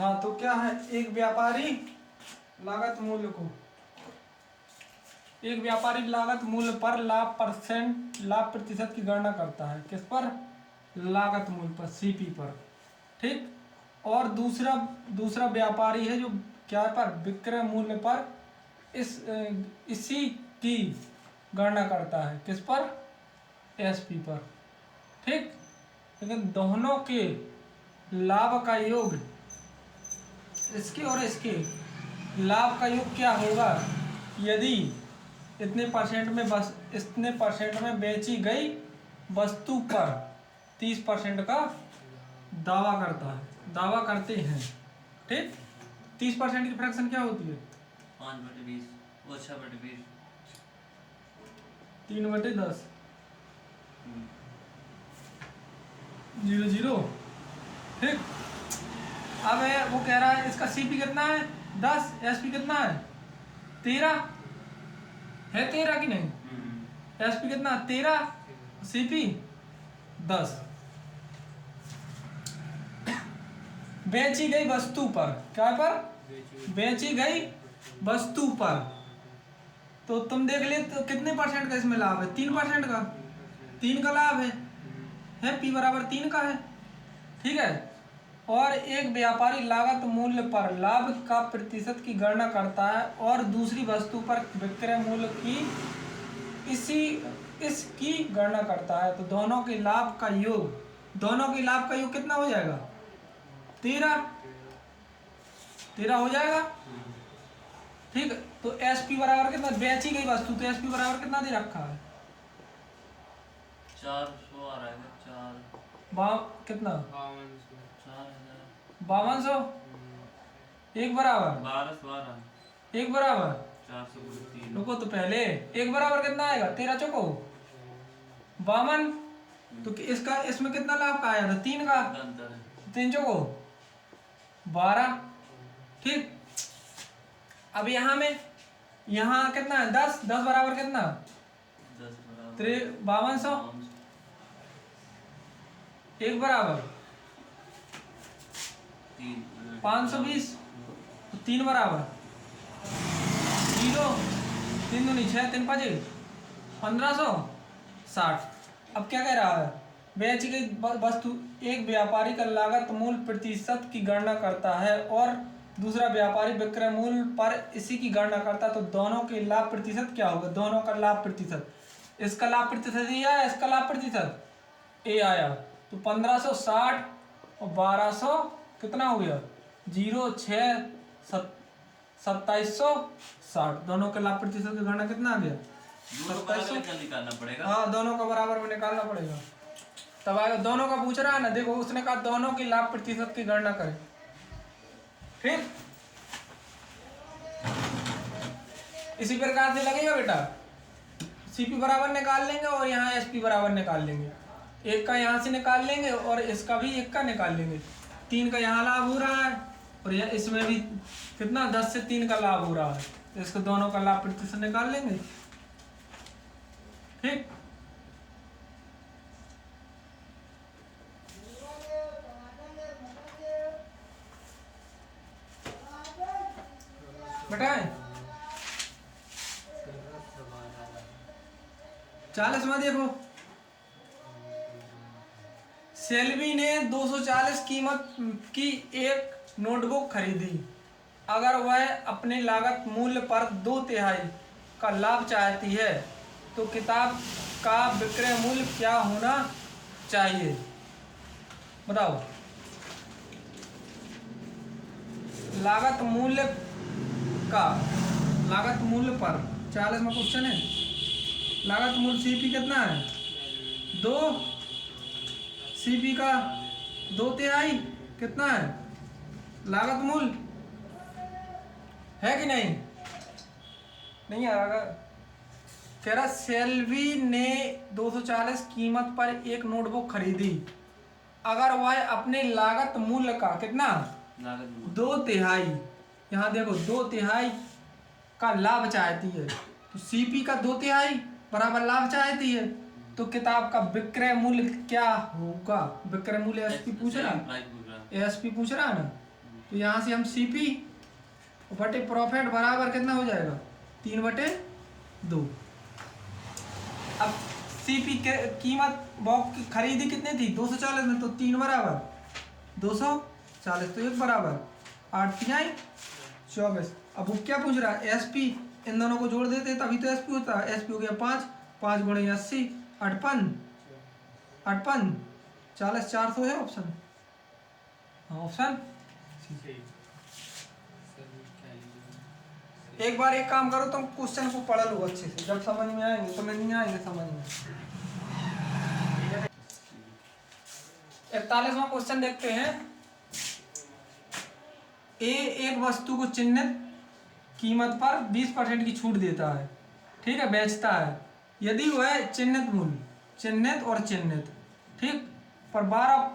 हाँ तो क्या है, एक व्यापारी लागत मूल्य को, एक व्यापारी लागत मूल्य पर लाभ प्रतिशत की गणना करता है। किस पर? लागत मूल्य पर, सीपी पर। ठीक। और दूसरा व्यापारी है जो क्या पर, विक्रय मूल्य पर इसी की गणना करता है। किस पर? एसपी पर। ठीक। लेकिन दोनों के लाभ का योग, इसके और इसके लाभ का योग क्या होगा, यदि इतने परसेंट में बेची गई वस्तु पर 30% का दावा करते हैं। ठीक। 30% की फ्रैक्शन क्या होती है? 5/20 और 6/20 3/10 0 0। ठीक। अब है वो कह रहा है इसका सीपी कितना है 10, एसपी कितना है 13 है, 13 की नहीं, एसपी कितना 13, सीपी 10। बेची गई वस्तु पर, क्या पर? बेची गई वस्तु पर। तो तुम देख ले तो कितने परसेंट का इसमें लाभ है? 3% का, 3 का लाभ है पी बराबर 3 का है। ठीक है। और एक व्यापारी लागत मूल्य पर लाभ का प्रतिशत की गणना करता है और दूसरी वस्तु पर विक्रय मूल्य की इसकी गणना करता है। तो दोनों के लाभ का योग कितना हो जाएगा? 13 हो जाएगा। ठीक। तो एसपी बराबर कितना, बेची गई वस्तु, तो एसपी बराबर कितना दे रखा है? 400 आ रहा है। कितना? 5200। 5200। एक बराबर 12 एक बराबर 400 रुको तो पहले, एक बराबर कितना आएगा? 13 चौको 52। तो इसका इसमें कितना लाभ का आया था? 3 का, 3 चौको 12। ठीक। अब यहाँ कितना है? 10 बराबर कितना? 5200। एक बराबर 520। 3 बराबर 0, 3 दूनी 6, 3 5 1560। अब क्या कह रहा है? बेची गई वस्तु, एक व्यापारी का लागत मूल्य प्रतिशत की गणना करता है और दूसरा व्यापारी विक्रय मूल्य पर इसी की गणना करता है। तो दोनों के लाभ प्रतिशत क्या होगा? दोनों का लाभ प्रतिशत, इसका लाभ प्रतिशत ये आया, इसका लाभ प्रतिशत ए आया। तो 1560 और 1200 कितना हो गया? 0, 6, 2760। दोनों के लाभ प्रतिशत की गणना कितना आ गया? 2700 निकालना पड़ेगा। हाँ, दोनों का बराबर में निकालना पड़ेगा। तब आएगा, दोनों का पूछ रहा है ना। देखो उसने कहा दोनों की लाभ प्रतिशत की गणना करें। फिर इसी प्रकार से लगेगा बेटा, सीपी बराबर निकाल लेंगे और यहाँ एसपी बराबर निकाल लेंगे। एक का यहाँ से निकाल लेंगे और इसका भी एक का निकाल लेंगे। 3 का यहाँ लाभ हो रहा है और यहाँ इसमें भी कितना 10 से 3 का लाभ हो रहा है। तो इसको दोनों का लाभ प्रतिशत निकाल लेंगे। ठीक। बताएं 40 में देखो, सेल्वी ने 240 कीमत की एक नोटबुक खरीदी। अगर वह अपने लागत मूल्य पर 2/3 का लाभ चाहती है तो किताब का विक्रय मूल्य क्या होना चाहिए? बताओ। लागत मूल्य पर 40 में क्वेश्चन है। लागत मूल्य सीपी कितना है? 2, सीपी का 2/3 कितना है लागत मूल्य? है कि नहीं? नहीं आ रहा। कह रहा सेल्वी ने 240 कीमत पर एक नोटबुक खरीदी। अगर वह अपने लागत मूल्य का कितना 2/3, यहाँ देखो 2/3 का लाभ चाहती है। तो सीपी का 2/3 बराबर लाभ चाहती है। तो किताब का विक्रय मूल्य क्या होगा? विक्रय मूल्य एसपी पूछ रहा है, एसपी पूछ रहा है ना। तो यहाँ से हम CP बटे प्रॉफिट बराबर कितना हो जाएगा 3/2। अब CP के कीमत बॉक्स की खरीदी कितनी थी 240 में, तो 3 बराबर 240, तो 1 बराबर 8 तिहाई 24। अब वो क्या पूछ रहा है SP, इन दोनों को जोड़ देते तभी तो SP होता है। SP हो गया 5, 5 गुणे 80, 58 58 40, 400 है ऑप्शन। हाँ ऑप्शन। एक बार एक काम करो, तुम क्वेश्चन को पढ़ लो अच्छे से, जब समझ में आएंगे तो नहीं आएंगे समझ में। 41वां क्वेश्चन देखते हैं। ए एक वस्तु को चिन्हित कीमत पर 20% की छूट देता है, ठीक है, बेचता है। यदि वह चिन्हित मूल्य, चिन्हित और चिन्हित, ठीक, पर 12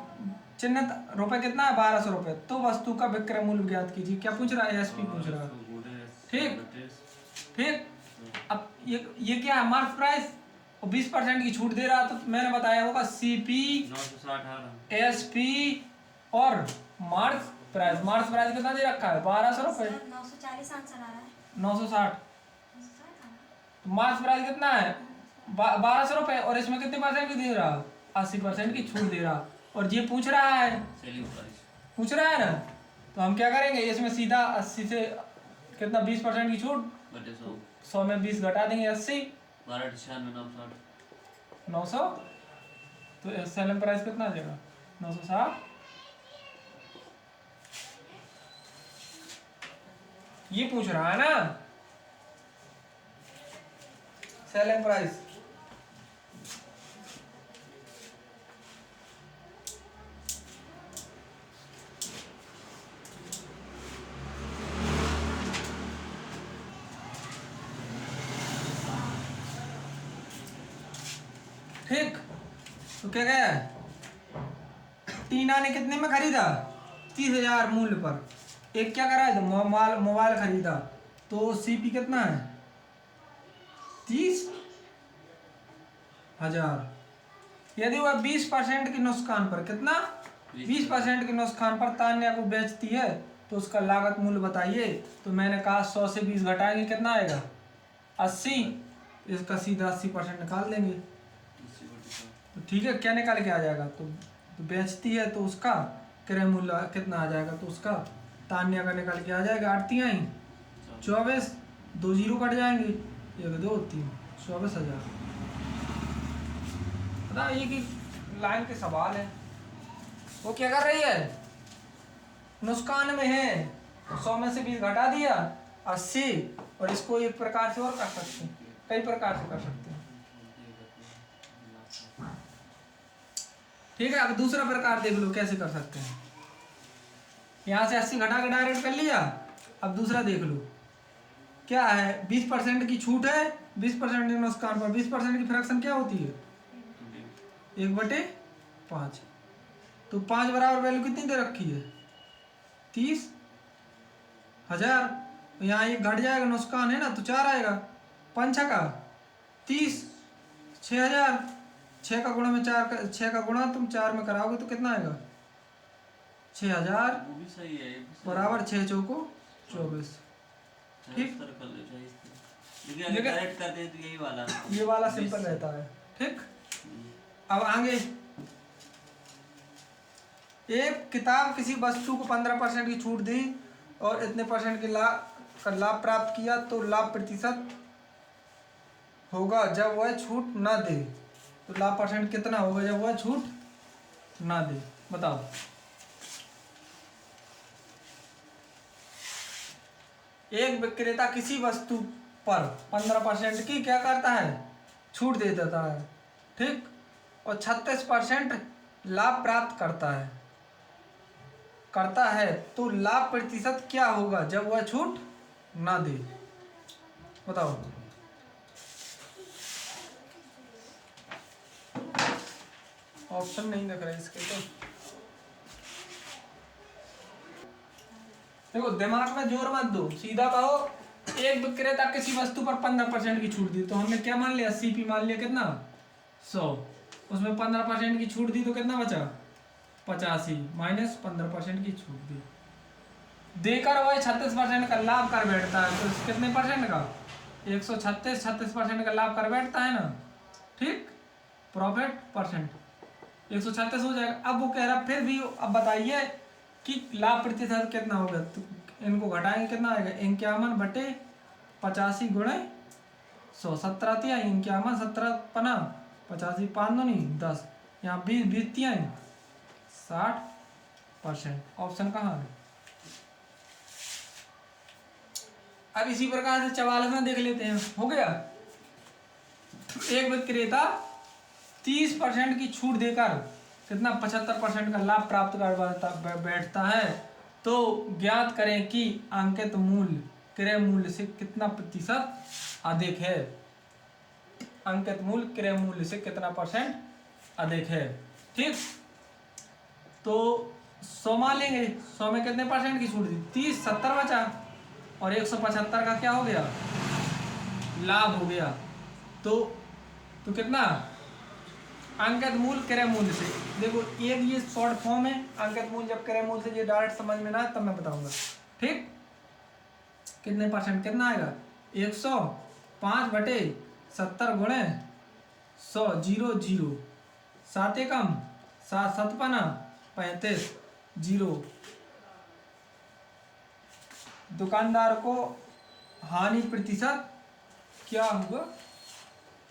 चिन्हित रुपए कितना है 1200 रुपए, तो वस्तु का विक्रय मूल्य ज्ञात कीजिए। क्या पूछ रहा है SP पूछ रहा है, ठीक ठीक। अब ये क्या है मार्केट प्राइस, और 20% की छूट दे रहा है, तो मैंने बताया होगा CP SP और मार्क्स प्राइस। मार्क्स प्राइस कितना दे रखा है 1200 रुपए, 940 आंसर आ रहा है। 960। मार्क्स प्राइस कितना है 1200 रुपए, और इसमें कितने परसेंट की दे रहा 80% की छूट दे रहा। और ये पूछ रहा है, पूछ रहा है ना, तो हम क्या करेंगे, इसमें सीधा 80 से कितना 20% की छूट, 100 में 20 घटा देंगे 80, 900, तो सेलिंग प्राइस कितना आ जाएगा 960। ये पूछ रहा है ना सेलिंग प्राइस। ठीक, तो क्या गया, टीना ने कितने में खरीदा 30,000 मूल्य पर। एक क्या करा है मोबाइल खरीदा, तो CP कितना है 30,000। यदि वह 20% के नुकसान पर, कितना 20% के नुकसान पर तान्या को बेचती है, तो उसका लागत मूल्य बताइए। तो मैंने कहा 100 से 20 घटाएंगे कितना आएगा 80, इसका सीधा 80% निकाल देंगे। तो ठीक है, क्या निकाल के आ जाएगा, तो बेचती है तो उसका क्रय मूल्य कितना आ जाएगा, तो उसका तान्या का निकाल के आ जाएगा 8 तिहाई 24, 2 जीरो कट जाएंगे, 1 2 3 24,000। पता ये कि लाइन के सवाल है, वो क्या कर रही है नुकसान में है, 100 में से 20 घटा दिया 80, और इसको एक प्रकार से और कर सकते हैं, कई प्रकार से कर सकते हैं। ठीक है, अब दूसरा प्रकार देख लो कैसे कर सकते हैं। यहाँ से 80 घटा के डायरेक्ट कर लिया। अब दूसरा देख लो क्या है, 20% की छूट है, 20% के नुकसान पर 20% की फ्रैक्शन क्या होती है 1/5। तो 5 बराबर वैल्यू कितनी दे रखी है 30,000। यहाँ ये घट जाएगा, नुकसान है ना, तो 4 आएगा, 5 का 30, 6,000, 6 का गुणा में 4 का, 6 का गुणा तुम 4 में कराओगे तो कितना आएगा 6,000 बराबर 6 चौको 24। ठीक, ये वाला सिंपल रहता है। ठीक, अब आगे, एक किताब किसी वस्तु को 15% की छूट दी और इतने परसेंट की लाभ प्राप्त किया, तो लाभ प्रतिशत होगा जब वह छूट ना दे। तो लाभ परसेंट कितना होगा जब वह छूट ना दे, बताओ। एक विक्रेता किसी वस्तु पर 15% की क्या करता है छूट दे देता है, ठीक, और 36% लाभ प्राप्त करता है, तो लाभ प्रतिशत क्या होगा जब वह छूट ना दे, बताओ। ऑप्शन नहीं दिख रहा है इसके, तो देखो दिमाग में जोर मत दो, सीधा कहो एक विक्रेता किसी वस्तु पर 15% की छूट दी, तो हमने क्या मान लिया CP मान लिया कितना 100, उसमें 15% की छूट दी तो कितना बचा 85 माइनस 15% की छूट दी, देकर वह 36% का लाभ कर बैठता है, तो कितने परसेंट का? 136, 36% का लाभ कर बैठता है ना, ठीक। प्रॉफिट परसेंट 136 हो जाएगा। अब वो कह रहा फिर भी, अब बताइए कि लाभ प्रतिशत कितना होगा, तो इनको घटाएंगे कितना आएगा? 51/85 गुणे 100, 17 तिया 51, 17 पना 85, 5 दूनी 10, यहाँ 20, 20 तिया 60%। ऑप्शन कहाँ है? अब इसी प्रकार से 44वां देख लेते हैं। हो गया। एक विक्रेता 30% की छूट देकर कितना 75% का लाभ प्राप्त कर बैठता है, तो ज्ञात करें कि अंकित मूल्य क्रय मूल्य से कितना प्रतिशत अधिक है। अंकित मूल्य क्रय मूल्य से कितना परसेंट अधिक है, ठीक। तो 100 मान लेंगे, 100 में कितने परसेंट की छूट दी? 30, 70 बचा, और 175 का क्या हो गया? लाभ हो गया। तो कितना? अंकित मूल्य क्रय मूल्य से। देखो एक ये शॉर्ट फॉर्म है, अंकित मूल्य जब क्रय मूल्य से ये डायरेक्ट समझ में ना आए तब मैं बताऊंगा, ठीक। कितने परसेंट कितना आएगा? 105/70 गुणे 100, 0, 0, 7 एकम 7, 7 पना 35, 0। दुकानदार को हानि प्रतिशत क्या हुआ?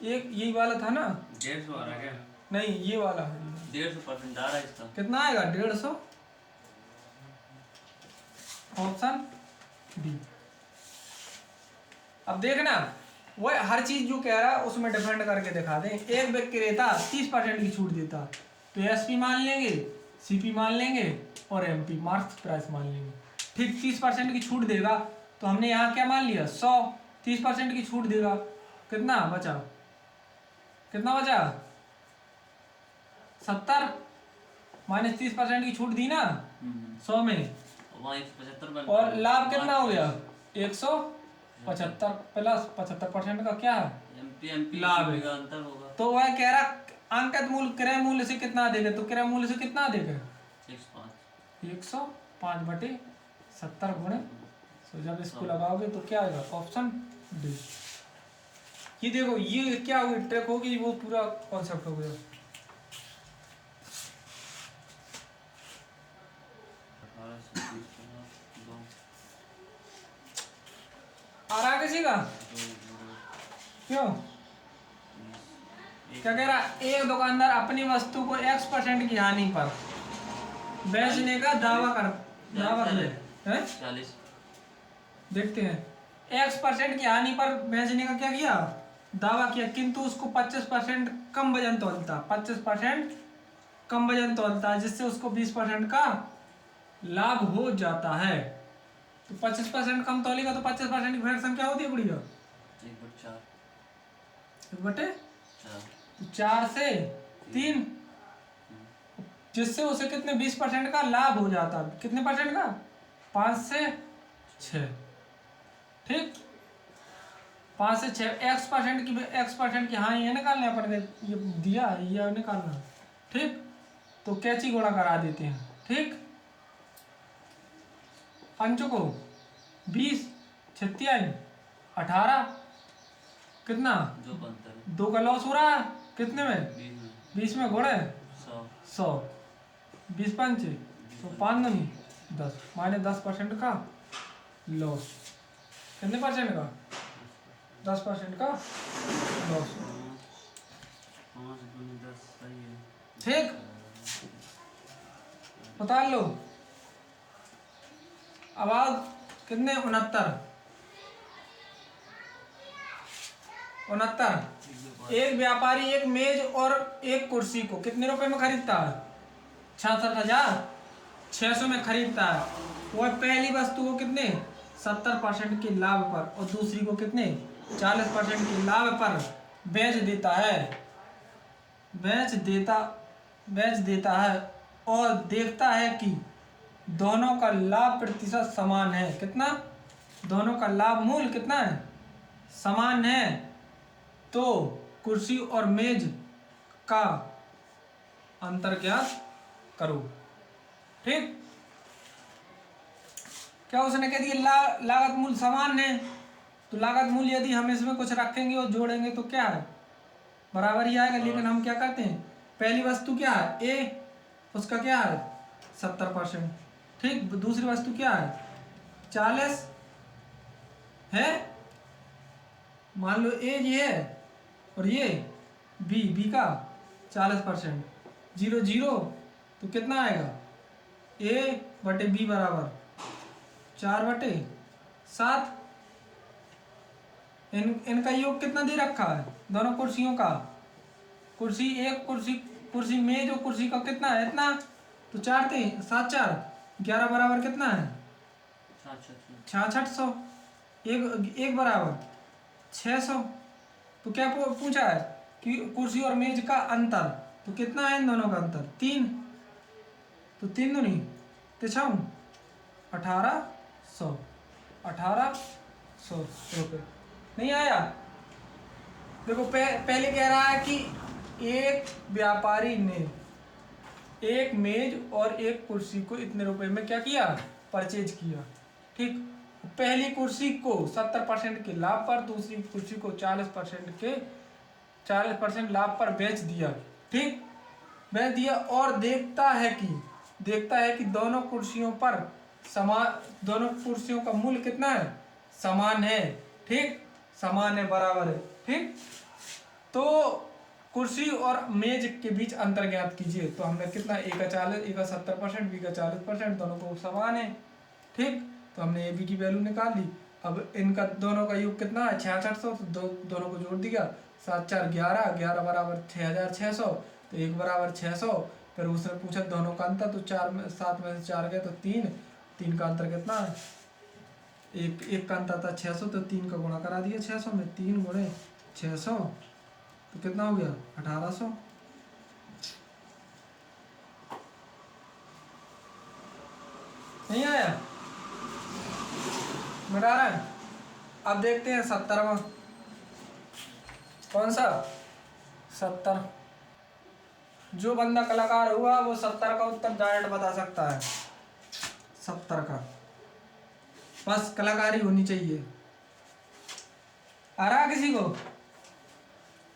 एक यही वाला था ना? 150 आ रहा है क्या? नहीं, ये वाला है। 150% आ रहा है इसका। कितना आएगा? 150। Option D. अब देखना, वो हर चीज जो कह रहा है उसमें डिफरेंट करके दिखा दें। एक विक्रेता 30% की छूट देता, तो एसपी मान लेंगे, सीपी मान लेंगे और एमपी मार्क्स प्राइस मान लेंगे, ठीक। 30% की छूट देगा, तो हमने यहाँ क्या मान लिया? 100। 30% की छूट देगा, कितना बचा? कितना बचा? 70 माइनस 30% की छूट दी ना 100 में, वहाँ 175 और लाभ कितना हो गया? 175 प्लस 75% का क्या है? एमपी लाभ है। का अंतर होगा। तो वह कह रहा अंकित मूल्य क्रय मूल्य से कितना देगा, तो क्रय मूल्य से कितना देगा? 105/70 गुणे। तो जब इसको लगाओगे तो क्या आएगा? Option D. ये देखो, ये क्या होगी? ट्रिक होगी, वो पूरा कॉन्सेप्ट हो गया। आ रहा है किसी का? क्यों? क्या कह रहा? एक दुकानदार अपनी वस्तु को X% की हानि पर बेचने का दावा कर हैं? 40। देखते हैं। X% की हानि पर बेचने का क्या किया? दावा किया, किंतु उसको 25% कम वजन तोलता, 25% कम वजन तोलता है, जिससे उसको 20% का लाभ हो जाता है। तो 25% कम तोलेगा तो 25% की फ्रैक्शन क्या होती है बुढ़िया? 1/4 से 3, जिससे उसे कितने 20% का लाभ हो जाता है। कितने परसेंट का? 5 से 6, ठीक। 5 से 6 X% की हाँ, ये निकालने अपन ने, ये दिया, ये निकालना, ठीक। तो कैची गुणा करा देते हैं, ठीक। पंचों को 20, 36, 18, कितना? 2 का लॉस हो रहा है, कितने में? 20 में गुणे 100, 20 पंच तो 5 नहीं 10, माइनस 10% का लॉस। कितने परसेंट का? 10% का लॉस, ठीक। बता लो। अब कितने? 69। एक व्यापारी एक मेज और एक कुर्सी को कितने रुपए में खरीदता है? 66,600 में खरीदता है। वह पहली वस्तु को कितने? 70% के लाभ पर और दूसरी को कितने? 40% के लाभ पर बेच देता है और देखता है कि दोनों का लाभ प्रतिशत समान है। कितना? दोनों का लाभ मूल्य कितना है? समान है। तो कुर्सी और मेज का अंतर ज्ञात करो, ठीक। क्या उसने कह दिया लागत मूल्य समान है, तो लागत मूल्य यदि हम इसमें कुछ रखेंगे और जोड़ेंगे तो क्या है, बराबर ही आएगा। लेकिन हम क्या करते हैं, पहली वस्तु क्या है ए, उसका क्या है 70%, ठीक। दूसरी वस्तु क्या है 40 है, मान लो ए ये है और ये बी का 40%, 0 0, तो कितना आएगा ए बटे बी बराबर 4/7। इनका योग कितना दे रखा है दोनों कुर्सियों का, कुर्सी एक कुर्सी मेज और कुर्सी का कितना है इतना, तो 4 × 7 = 4, 11 बराबर कितना है 6600, एक बराबर 600। तो क्या पूछा है कि कुर्सी और मेज का अंतर, तो कितना है इन दोनों का अंतर 3, तो 3 दूनी 3 1800 रुपये। नहीं आया। देखो पहले कह रहा है कि एक व्यापारी ने एक मेज और एक कुर्सी को इतने रुपए में क्या किया, परचेज किया, ठीक। पहली कुर्सी को 70% के लाभ पर, दूसरी कुर्सी को 40% लाभ पर बेच दिया, ठीक, बेच दिया। और देखता है कि दोनों कुर्सियों का मूल्य कितना है, समान है, ठीक, समान है, बराबर है, ठीक। तो कुर्सी और मेज के बीच अंतर ज्ञात कीजिए। तो हमने कितना, ए का 40, ए का 70%, बी का 40%, दोनों को समान है, ठीक। तो हमने ए बी की वैल्यू निकाल ली। अब इनका दोनों का योग कितना है 6600, तो दोनों को जोड़ दिया, 7 4 11, 11 बराबर 6600, तो 1 बराबर 600। फिर उसने पूछा दोनों का अंतर, तो 7 में से 4 गए तो 3 का अंतर कितना है, एक का अंतर था 600, तो 3 का गुणा करा दिया 600 में, 3 × 600 तो कितना हो गया 1800। नहीं आया, मिटा रहा है। अब देखते हैं 70वां, कौन सा 70। जो बंदा कलाकार हुआ वो 70 का उत्तर डायरेक्ट बता सकता है, 70 का, बस कलाकारी होनी चाहिए। आ रहा किसी को,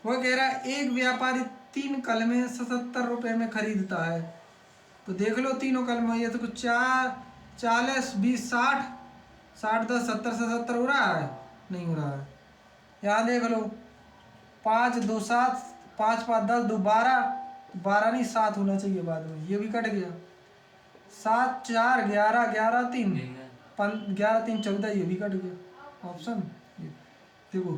वो कह रहा है एक व्यापारी 3 कलमें 77 रुपए में खरीदता है। तो देख लो तीनों कलम, ये तो कुछ 40 20 60 60 10 70 से 70 हो रहा है, नहीं हो रहा है। यहाँ देख लो 5 2 7, 5 5 10 2 12, 12 नहीं 7 होना चाहिए बाद में, ये भी कट गया। 7 4 11 11 3 11 3 14, ये भी कट गया ऑप्शन। देखो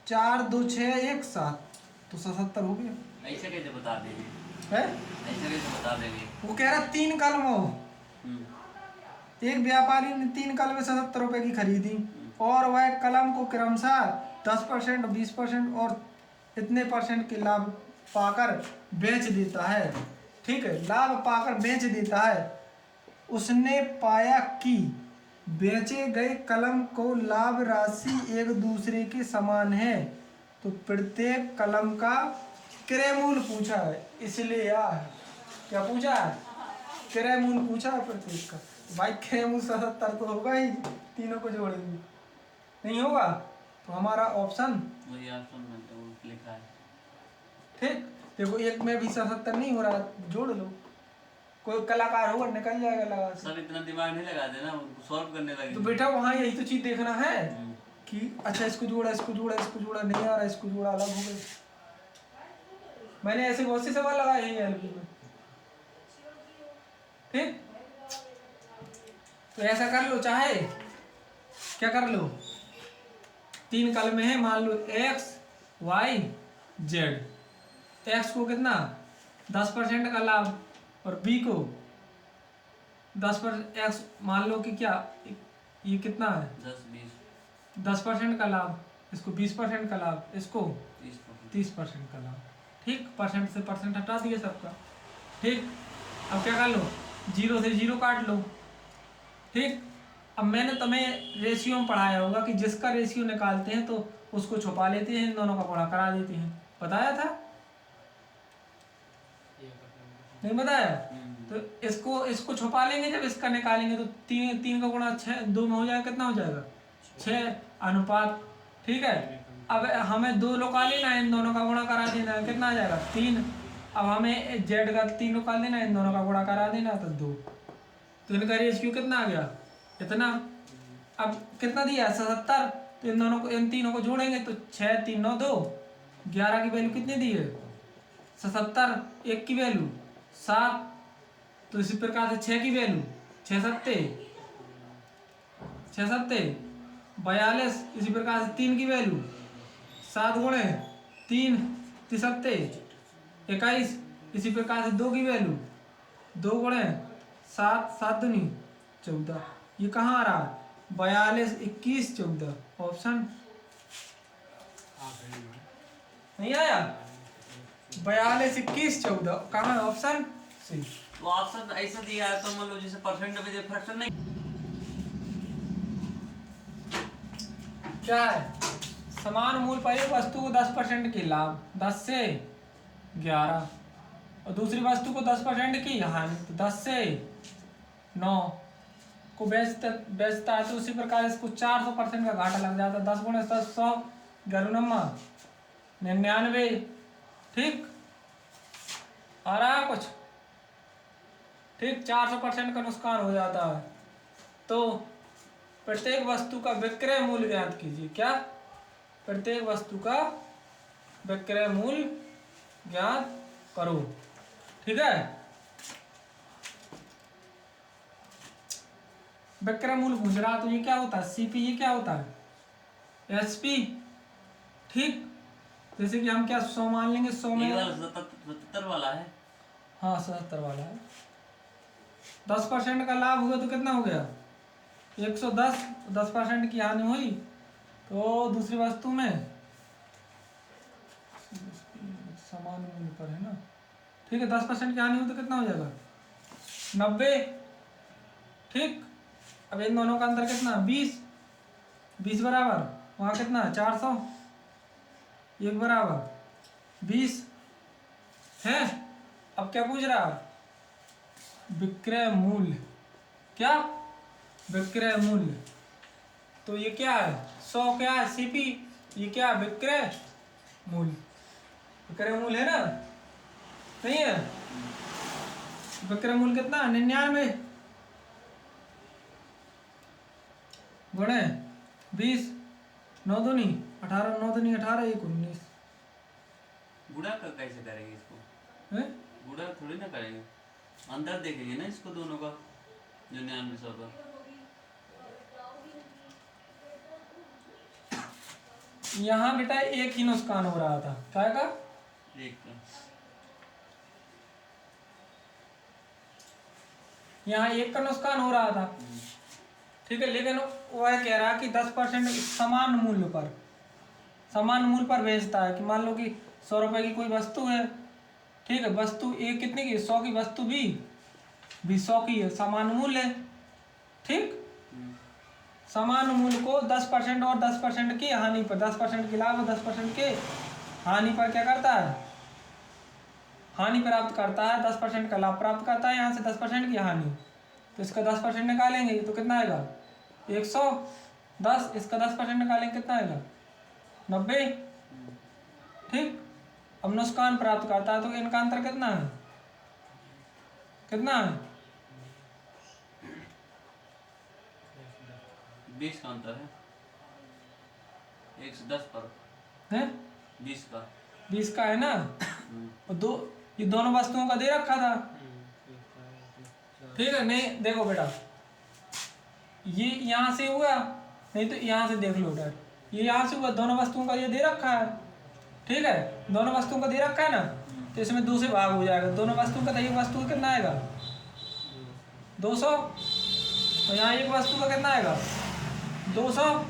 4 2 6 1 7, तो 77 हो गया। ऐसे कैसे बता देंगे, है ऐसे कैसे बता देंगे। वो कह रहा 3 कलमों, एक व्यापारी ने 3 कलमें 77 रुपए की खरीदी और वह कलम को क्रमशः 10% 20% और इतने % के लाभ पाकर बेच देता है, ठीक है, लाभ पाकर बेच देता है। उसने पाया कि बेचे गए कलम को लाभ राशि एक दूसरे के समान है, तो प्रत्येक कलम का क्रय मूल्य पूछा है, इसलिए क्या पूछा है, क्रय मूल्य पूछा है प्रत्येक का। भाई क्रय मूल्य 77 तो होगा ही, तीनों को जोड़ेंगे, नहीं होगा तो हमारा ऑप्शन वही ऑप्शन में तो लिखा है, ठीक। देखो एक में भी 77 नहीं हो रहा, जोड़ लो, कोई कलाकार होगा निकल जाएगा लगा। सब इतना दिमाग नहीं लगाते ना, सॉल्व करने लगे तो बेटा वहाँ यही तो चीज देखना है कि अच्छा इसको जोड़ा इसको जोड़ा इसको जोड़ा, नहीं आ रहा इसको जोड़ा, अलग हो गए। मैंने ऐसे बहुत से सवाल लगाए हैं एलपी में, ठीक। तो ऐसा कर लो, चाहे क्या कर लो, 3 कलमें हैं, मान लो x y z, x को कितना 10% का लाभ और b को 10%, x मान लो कि क्या ये कितना है 10% का लाभ, इसको 20% का लाभ, इसको 30% का लाभ, ठीक। परसेंट से परसेंट हटा दिए सबका, ठीक। अब क्या कर लो, 0 से 0 काट लो, ठीक। अब मैंने तुम्हें रेशियो में पढ़ाया होगा कि जिसका रेशियो निकालते हैं तो उसको छुपा लेते हैं, इन दोनों का गुणा करा देते हैं, बताया था नहीं बताया। तो तो इसको इसको छुपा लेंगे, जब इसका निकालेंगे तो 3 का गुणा 6 2 में हो जाएगा, कितना हो जाएगा 6 अनुपात। ठीक है, अब हमें 2 निकाल लेना है, इन दोनों का गुणा करा देना है, कितना आ जाएगा 3। अब हमें जेड का 3 निकाल देना है, इन दोनों का गुणा करा देना तो 2। तो इनका रेशियो कितना आ गया इतना। अब कितना दिया 77, तो इन दोनों को इन तीनों को जोड़ेंगे तो 6 3 9 2 11 की वैल्यू कितनी दी है 77, 1 की वैल्यू 7, तो इसी प्रकार से 6 की वैल्यू 6 सत्ते 42, इसी प्रकार से 3 की वैल्यू 7 गुणे 3 तिसत्ते 21, इसी प्रकार से 2 की वैल्यू 2 गुणे 7 7 दूनी 14। ये कहाँ आ रहा है 42 21 14, ऑप्शन नहीं आया 42 21 14 कहाँ है, ऑप्शन सी। तो ऑप्शन ऐसा दिया है तो मान लो जैसे परसेंट में फ्रैक्शन नहीं। क्या है, समान मूल्य पर एक वस्तु को 10% की लाभ 10 से 11, और दूसरी वस्तु को 10% की हानि तो 10 से 9 को बेचता है, तो उसी प्रकार इसको 400% का घाटा लग जाता है। 10 गुणे 10 100, 99। ठीक आ रहा है कुछ, ठीक 400% का नुकसान हो जाता है। तो प्रत्येक वस्तु का विक्रय मूल्य ज्ञात कीजिए। क्या, प्रत्येक वस्तु का विक्रय मूल्य ज्ञात करो। ठीक है, विक्रय मूल्य पूछ रहा, तो ये क्या होता है सीपी, ये क्या होता है एसपी। ठीक, जैसे कि हम क्या 100 मान लेंगे, 100 में 77 वाला है। हाँ 77 वाला है। 10% का लाभ हुआ तो कितना हो गया 110, 10% की हानि हुई तो दूसरी वस्तु में समान मूल्य पर है ना। ठीक है, 10% की हानि हुई तो कितना हो जाएगा 90। ठीक, अब इन दोनों का अंतर कितना 20 बराबर, वहाँ कितना 400, 1 बराबर 20 है। अब क्या पूछ रहा विक्रय मूल्य, क्या विक्रय मूल्य, तो ये क्या है 100 क्या है सीपी, ये क्या है विक्रय मूल्य, विक्रय मूल्य है ना, नहीं है। विक्रय मूल्य कितना 99 गुणे 20, 9 दूनी 18, 9 दूनी 18, 1 19। गुणा कैसे करेंगे इसको, है गुणा थोड़ी ना करेंगे, अंतर देखेंगे ना इसको दोनों का 99 100 का। यहाँ बेटा एक ही नुकसान हो रहा था, क्या का एक का यहाँ एक का नुकसान हो रहा था। ठीक है, लेकिन वह कह रहा कि 10% समान मूल्य पर बेचता है। कि मान लो कि 100 रुपए की कोई वस्तु है, ठीक है, वस्तु एक कितने की 100 की, वस्तु भी 100 की है, समान मूल्य है। ठीक, समान मूल्य को 10% और 10% की हानि पर, 10% की लाभ और 10% के हानि पर क्या करता है, हानि प्राप्त करता है, 10% का लाभ प्राप्त करता है, यहाँ से 10% की हानि। तो इसका 10% निकालेंगे तो कितना आएगा 110, इसका 10% निकालेंगे कितना आएगा 90। ठीक, अब नुकसान प्राप्त करता है, तो इनका अंतर कितना है, कितना है 20 का अंतर है, 110 पर है 20 का 20 का है ना। और ये दोनों वस्तुओं का दे रखा था। ठीक है, नहीं देखो बेटा, ये यहाँ से हुआ, नहीं तो यहाँ से देख लो बेटा, ये यहाँ से हुआ, दोनों वस्तुओं का ये दे रखा है। ठीक है, दोनों वस्तुओं का दे रखा है ना, तो इसमें 2 से भाग हो जाएगा। दोनों वस्तुओं का, तो एक वस्तु का कितना आएगा 200, और यहाँ एक वस्तु का कितना आएगा 200।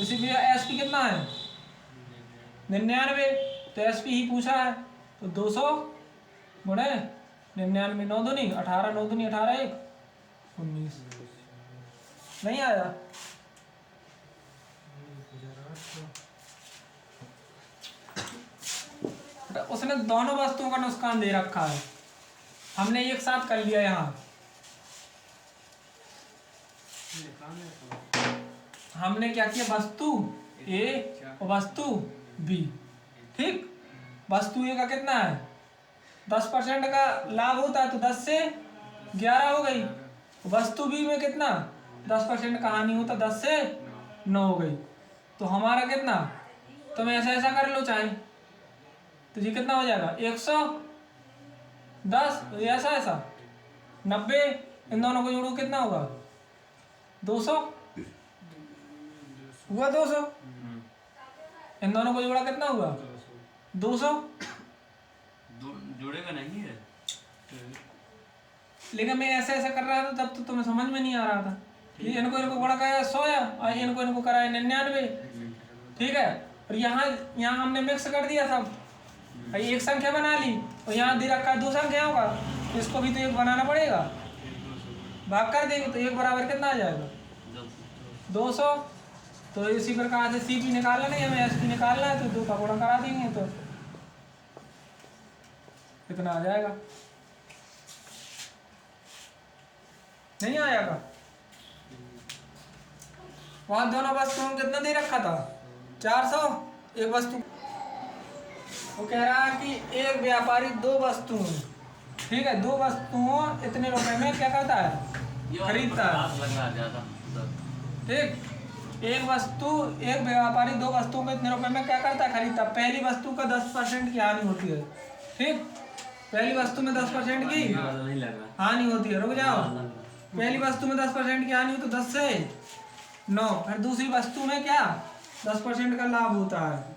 इसी भी एसपी कितना है 99, तो एसपी ही पूछा है, तो 200 गुणे 99, 9 दूनी 18, 9 दूनी 18, 1 19। नहीं आया, उसने दोनों वस्तुओं का नुकसान दे रखा है। हमने एक साथ कर लिया यहाँ, हमने क्या किया, वस्तु ए और वस्तु बी। ठीक, वस्तु ए का कितना है 10% का लाभ होता है, तो 10 से 11 हो गई। वस्तु बी में कितना 10% का हानि होता, 10 से 9 हो गई। तो हमारा कितना, तो मैं ऐसा ऐसा कर लो चाहे, तो ये कितना हो जाएगा 110, ऐसा ऐसा 90, इन दोनों को जोड़ो कितना होगा 200 हुआ, 200। इन दोनों को जोड़ा कितना हुआ 200। जुड़ेगा नहीं है, लेकिन मैं ऐसे ऐसा कर रहा था तब तो तुम्हें समझ में नहीं आ रहा था। ये इनको गुणा कराया 100 और इनको कराया 99। ठीक है, और यहाँ हमने मिक्स कर दिया सब, एक संख्या बना ली और यहाँ दे रखा है 2 संख्याओं का, इसको भी तो एक बनाना पड़ेगा, भाग कर देंगे तो एक बराबर कितना आ जाएगा 200। तो इसी प्रकार से सीपी निकालना नहीं, हमें एसपी निकालना है, तो 2 का गुणा करा देंगे तो कितना आ जाएगा, नहीं आएगा। वहां दोनों वस्तुओं में कितना दे रखा था 400 एक वस्तु। वो कह रहा है कि एक व्यापारी 2 वस्तुओं, ठीक है, 2 वस्तुओं इतने रुपए में क्या करता है, खरीदता है। ठीक, एक व्यापारी 2 वस्तुओं को इतने रुपए में क्या करता है, खरीदता है। पहली वस्तु का 10% की हानि होती है। ठीक, पहली वस्तु में 10% की हानि होती है। रुक जाओ, पहली वस्तु में 10% की हानि हो तो 10 से 9, फिर दूसरी वस्तु में क्या 10% का लाभ होता है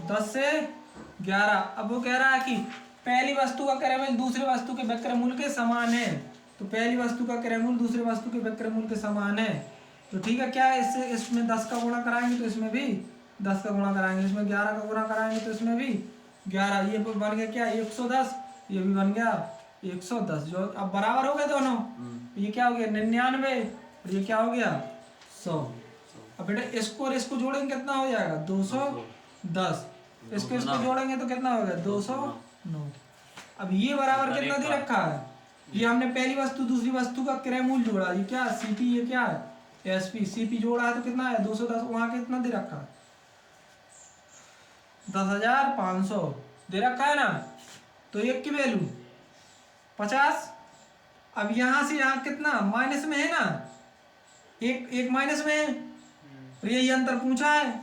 10 से 11। अब वो कह रहा है कि पहली वस्तु का क्रय मूल्य दूसरी वस्तु के विक्रय मूल्य के समान है, तो पहली वस्तु का क्रय मूल्य दूसरी वस्तु के विक्रय मूल्य के समान है। तो ठीक है, क्या है, इससे इसमें 10 का गुणा कराएंगे तो इसमें भी 10 का गुणा कराएंगे, इसमें 11 का गुणा कराएंगे तो इसमें भी 11। ये बन गया क्या 110, ये भी बन गया 110, जो अब बराबर हो गए दोनों। ये क्या हो गया 99 और ये क्या हो गया 100। अब बेटा इसको और इसको जोड़ेंगे कितना हो जाएगा 210, इसको जोड़ेंगे तो कितना हो गया 209। अब ये बराबर कितना दे रखा है, ये हमने पहली वस्तु दूसरी वस्तु का क्रय मूल्य जोड़ा, ये क्या सीपी, ये क्या है एसपी। सीपी जोड़ा है तो कितना है 210, वहां कितना दे रखा है 10,500 दे रखा है ना, तो एक की वैल्यू 50। अब यहाँ से यहाँ कितना माइनस में है ना, एक माइनस में है, और यही अंतर पूछा है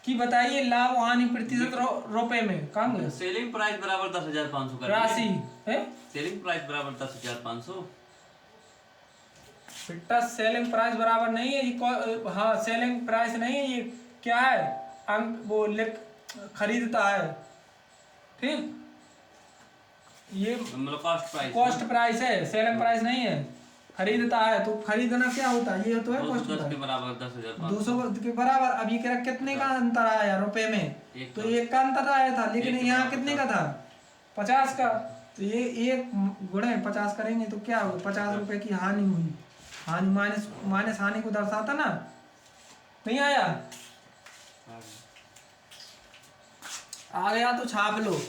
कि बताइए लाभ हानि प्रतिशत रुपए में। काम है सेलिंग प्राइस बराबर 10,500 का राशि है, सेलिंग प्राइस बराबर 10,500। बेटा सेलिंग प्राइस बराबर नहीं है ये, हाँ सेलिंग प्राइस नहीं है ये, क्या है अंक वो लिख खरीदता है। ठीक, ये मतलब कॉस्ट प्राइस है, सेलिंग प्राइस नहीं है, खरीदता है। तो खरीदना क्या होता है, ये तो है कॉस्ट के बराबर 10,500, 200 के बराबर। अब ये कह रहा कितने का अंतर आया रुपए में, तो 1 का अंतर आया था, लेकिन यहाँ कितने का था 50 का। तो ये 1 गुणे 50 करेंगे तो क्या होगा 50 रुपए की हानि हुई, हानि माइनस हानि को दर्शाता ना, नहीं आया, आ गया तो छाप लो।